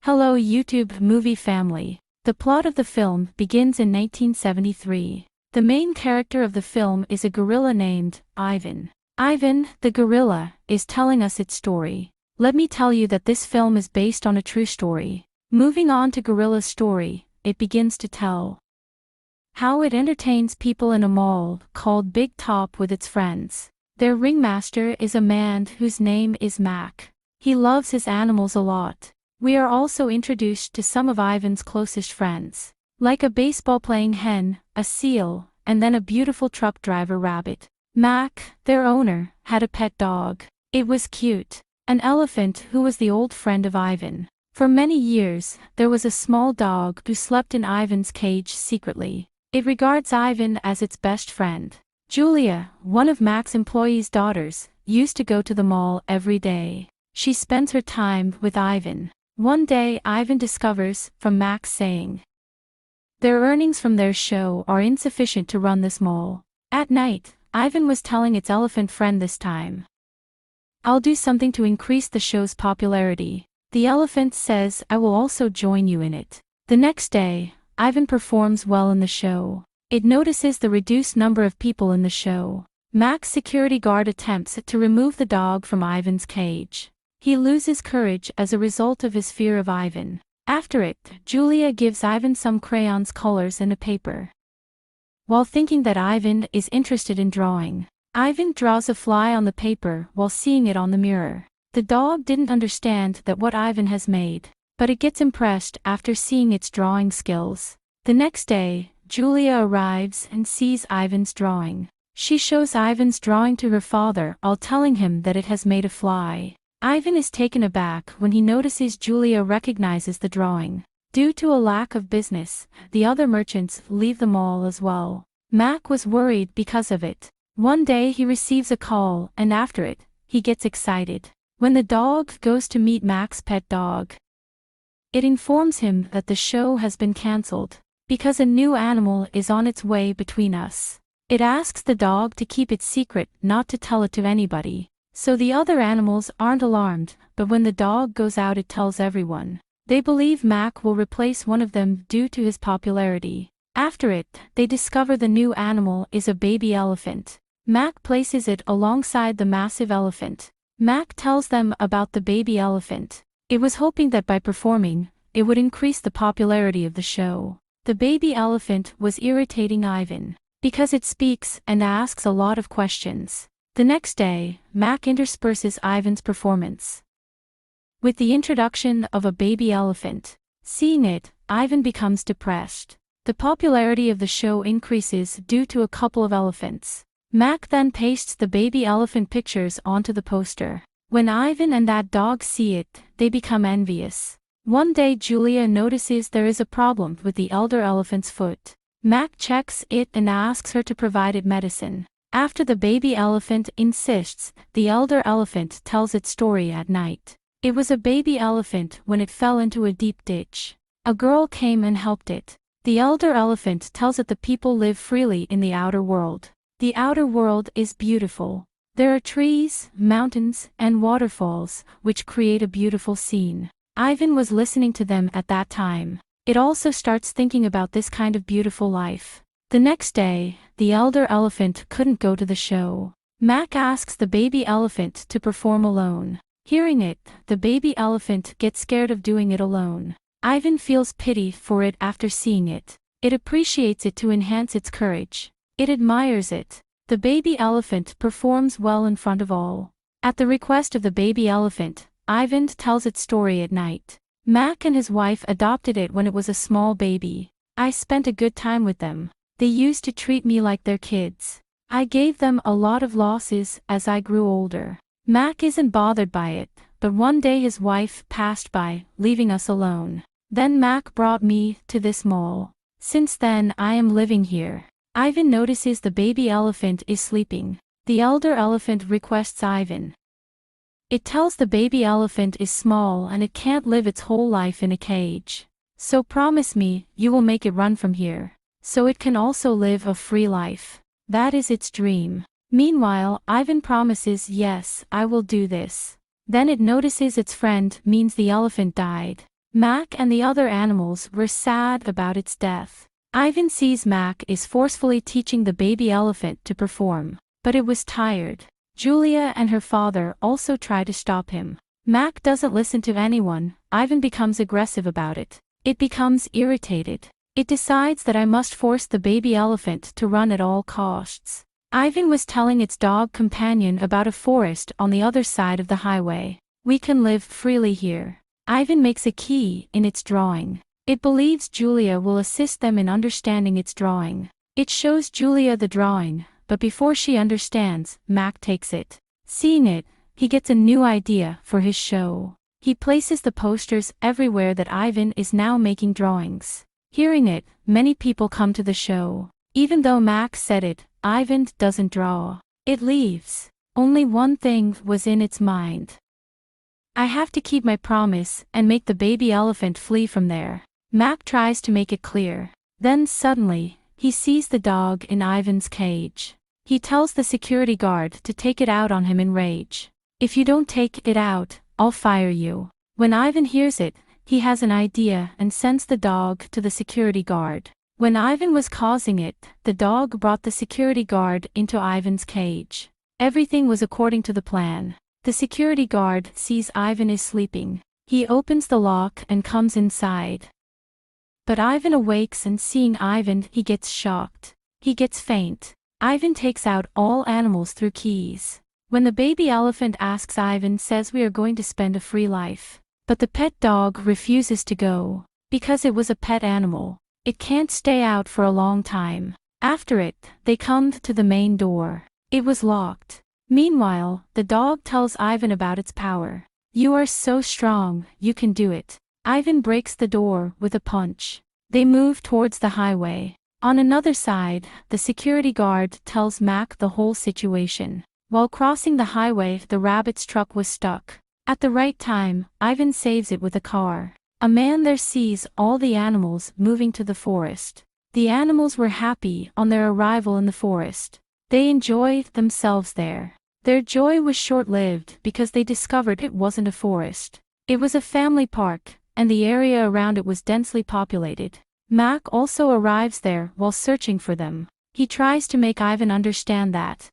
Hello YouTube movie family. The plot of the film begins in 1973. The main character of the film is a gorilla named Ivan. Ivan, the gorilla, is telling us its story. Let me tell you that this film is based on a true story. Moving on to Gorilla's story, it begins to tell how it entertains people in a mall called Big Top with its friends. Their ringmaster is a man whose name is Mac. He loves his animals a lot. We are also introduced to some of Ivan's closest friends, like a baseball-playing hen, a seal, and then a beautiful truck driver rabbit. Mac, their owner, had a pet dog. It was cute. An elephant who was the old friend of Ivan. For many years, there was a small dog who slept in Ivan's cage secretly. It regards Ivan as its best friend. Julia, one of Mac's employees' daughters, used to go to the mall every day. She spends her time with Ivan. One day Ivan discovers, from Max saying, their earnings from their show are insufficient to run this mall. At night, Ivan was telling its elephant friend this time, I'll do something to increase the show's popularity. The elephant says, I will also join you in it. The next day, Ivan performs well in the show. It notices the reduced number of people in the show. Mac's security guard attempts to remove the dog from Ivan's cage. He loses courage as a result of his fear of Ivan. After it, Julia gives Ivan some crayons, colors, and a paper. While thinking that Ivan is interested in drawing, Ivan draws a fly on the paper while seeing it on the mirror. The dog didn't understand that what Ivan has made, but it gets impressed after seeing its drawing skills. The next day, Julia arrives and sees Ivan's drawing. She shows Ivan's drawing to her father while telling him that it has made a fly. Ivan is taken aback when he notices Julia recognizes the drawing. Due to a lack of business, the other merchants leave the mall as well. Mac was worried because of it. One day he receives a call, and after it, he gets excited. When the dog goes to meet Mac's pet dog, it informs him that the show has been cancelled, because a new animal is on its way between us. It asks the dog to keep it secret, not to tell it to anybody. So the other animals aren't alarmed, but when the dog goes out it tells everyone. They believe Mac will replace one of them due to his popularity. After it, they discover the new animal is a baby elephant. Mac places it alongside the massive elephant. Mac tells them about the baby elephant. It was hoping that by performing, it would increase the popularity of the show. The baby elephant was irritating Ivan, because it speaks and asks a lot of questions. The next day, Mac intersperses Ivan's performance with the introduction of a baby elephant. Seeing it, Ivan becomes depressed. The popularity of the show increases due to a couple of elephants. Mac then pastes the baby elephant pictures onto the poster. When Ivan and that dog see it, they become envious. One day Julia notices there is a problem with the elder elephant's foot. Mac checks it and asks her to provide it medicine. After the baby elephant insists, the elder elephant tells its story at night. It was a baby elephant when it fell into a deep ditch. A girl came and helped it. The elder elephant tells it the people live freely in the outer world. The outer world is beautiful. There are trees, mountains, and waterfalls, which create a beautiful scene. Ivan was listening to them at that time. It also starts thinking about this kind of beautiful life. The next day, the elder elephant couldn't go to the show. Mac asks the baby elephant to perform alone. Hearing it, the baby elephant gets scared of doing it alone. Ivan feels pity for it after seeing it. It appreciates it to enhance its courage. It admires it. The baby elephant performs well in front of all. At the request of the baby elephant, Ivan tells its story at night. Mac and his wife adopted it when it was a small baby. I spent a good time with them. They used to treat me like their kids. I gave them a lot of losses as I grew older. Mac isn't bothered by it, but one day his wife passed by, leaving us alone. Then Mac brought me to this mall. Since then I am living here. Ivan notices the baby elephant is sleeping. The elder elephant requests Ivan. It tells the baby elephant is small and it can't live its whole life in a cage. So promise me, you will make it run from here, so it can also live a free life. That is its dream. Meanwhile, Ivan promises, yes, I will do this. Then it notices its friend means the elephant died. Mac and the other animals were sad about its death. Ivan sees Mac is forcefully teaching the baby elephant to perform, but it was tired. Julia and her father also try to stop him. Mac doesn't listen to anyone. Ivan becomes aggressive about it. It becomes irritated. It decides that I must force the baby elephant to run at all costs. Ivan was telling its dog companion about a forest on the other side of the highway. We can live freely here. Ivan makes a key in its drawing. It believes Julia will assist them in understanding its drawing. It shows Julia the drawing, but before she understands, Mac takes it. Seeing it, he gets a new idea for his show. He places the posters everywhere that Ivan is now making drawings. Hearing it, many people come to the show. Even though Mac said it, Ivan doesn't draw. It leaves. Only one thing was in its mind. I have to keep my promise and make the baby elephant flee from there. Mac tries to make it clear. Then suddenly, he sees the dog in Ivan's cage. He tells the security guard to take it out on him in rage. If you don't take it out, I'll fire you. When Ivan hears it, he has an idea and sends the dog to the security guard. When Ivan was causing it, the dog brought the security guard into Ivan's cage. Everything was according to the plan. The security guard sees Ivan is sleeping. He opens the lock and comes inside. But Ivan awakes and seeing Ivan, he gets shocked. He gets faint. Ivan takes out all animals through keys. When the baby elephant asks, Ivan says we are going to spend a free life. But the pet dog refuses to go. Because it was a pet animal. It can't stay out for a long time. After it, they come to the main door. It was locked. Meanwhile, the dog tells Ivan about its power. You are so strong, you can do it. Ivan breaks the door with a punch. They move towards the highway. On another side, the security guard tells Mac the whole situation. While crossing the highway, the rabbit's truck was stuck. At the right time, Ivan saves it with a car. A man there sees all the animals moving to the forest. The animals were happy on their arrival in the forest. They enjoyed themselves there. Their joy was short-lived because they discovered it wasn't a forest. It was a family park, and the area around it was densely populated. Mac also arrives there while searching for them. He tries to make Ivan understand that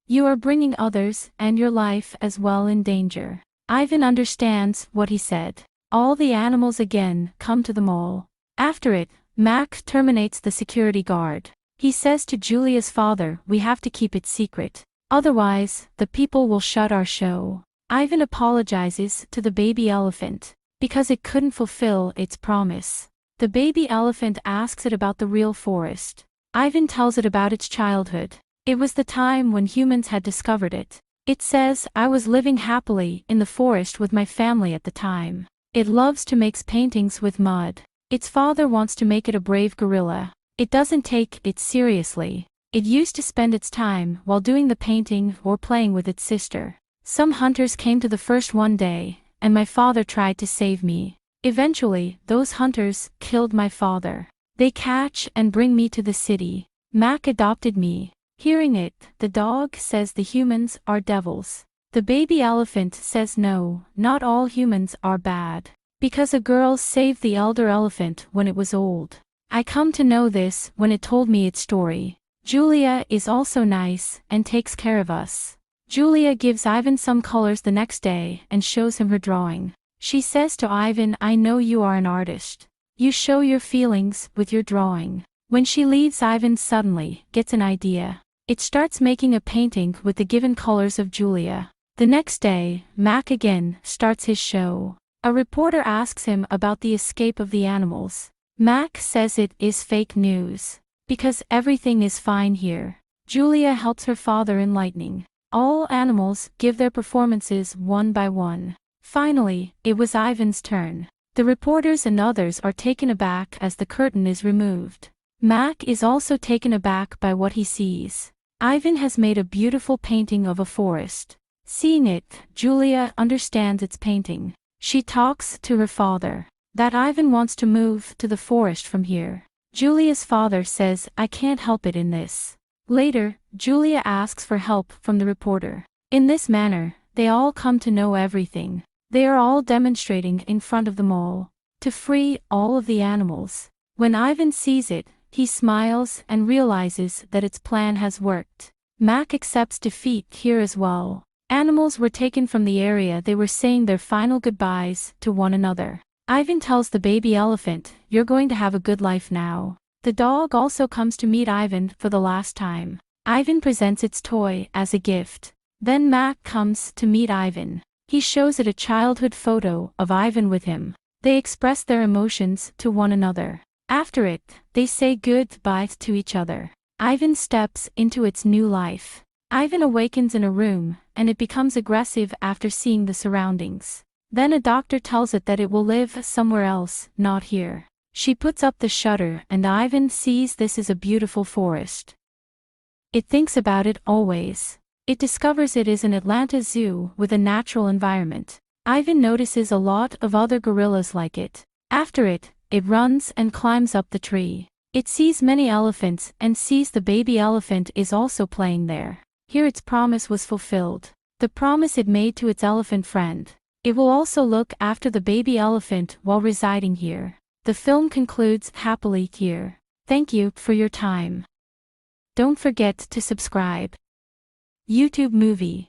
you are bringing others and your life as well in danger. Ivan understands what he said. All the animals again come to the mall. After it, Mac terminates the security guard. He says to Julia's father, we have to keep it secret. Otherwise, the people will shut our show. Ivan apologizes to the baby elephant because it couldn't fulfill its promise. The baby elephant asks it about the real forest. Ivan tells it about its childhood. It was the time when humans had discovered it. It says, I was living happily in the forest with my family at the time. It loves to make paintings with mud. Its father wants to make it a brave gorilla. It doesn't take it seriously. It used to spend its time while doing the painting or playing with its sister. Some hunters came to the first one day, and my father tried to save me. Eventually, those hunters killed my father. They catch and bring me to the city. Mac adopted me. Hearing it, the dog says the humans are devils. The baby elephant says no, not all humans are bad. Because a girl saved the elder elephant when it was old. I come to know this when it told me its story. Julia is also nice and takes care of us. Julia gives Ivan some colors the next day and shows him her drawing. She says to Ivan, I know you are an artist. You show your feelings with your drawing. When she leaves, Ivan suddenly gets an idea. It starts making a painting with the given colors of Julia. The next day, Mac again starts his show. A reporter asks him about the escape of the animals. Mac says it is fake news. Because everything is fine here. Julia helps her father in lightning. All animals give their performances one by one. Finally, it was Ivan's turn. The reporters and others are taken aback as the curtain is removed. Mac is also taken aback by what he sees. Ivan has made a beautiful painting of a forest. Seeing it, Julia understands its painting. She talks to her father that Ivan wants to move to the forest from here. Julia's father says, I can't help it in this. Later, Julia asks for help from the reporter. In this manner, they all come to know everything. They are all demonstrating in front of them all to free all of the animals. When Ivan sees it, he smiles and realizes that its plan has worked. Mac accepts defeat here as well. Animals were taken from the area. They were saying their final goodbyes to one another. Ivan tells the baby elephant, "You're going to have a good life now." The dog also comes to meet Ivan for the last time. Ivan presents its toy as a gift. Then Mac comes to meet Ivan. He shows it a childhood photo of Ivan with him. They express their emotions to one another. After it, they say goodbye to each other. Ivan steps into its new life. Ivan awakens in a room, and it becomes aggressive after seeing the surroundings. Then a doctor tells it that it will live somewhere else, not here. She puts up the shutter and Ivan sees this is a beautiful forest. It thinks about it always. It discovers it is an Atlanta zoo with a natural environment. Ivan notices a lot of other gorillas like it. After it, it runs and climbs up the tree. It sees many elephants and sees the baby elephant is also playing there. Here its promise was fulfilled. The promise it made to its elephant friend. It will also look after the baby elephant while residing here. The film concludes happily here. Thank you for your time. Don't forget to subscribe. YouTube movie.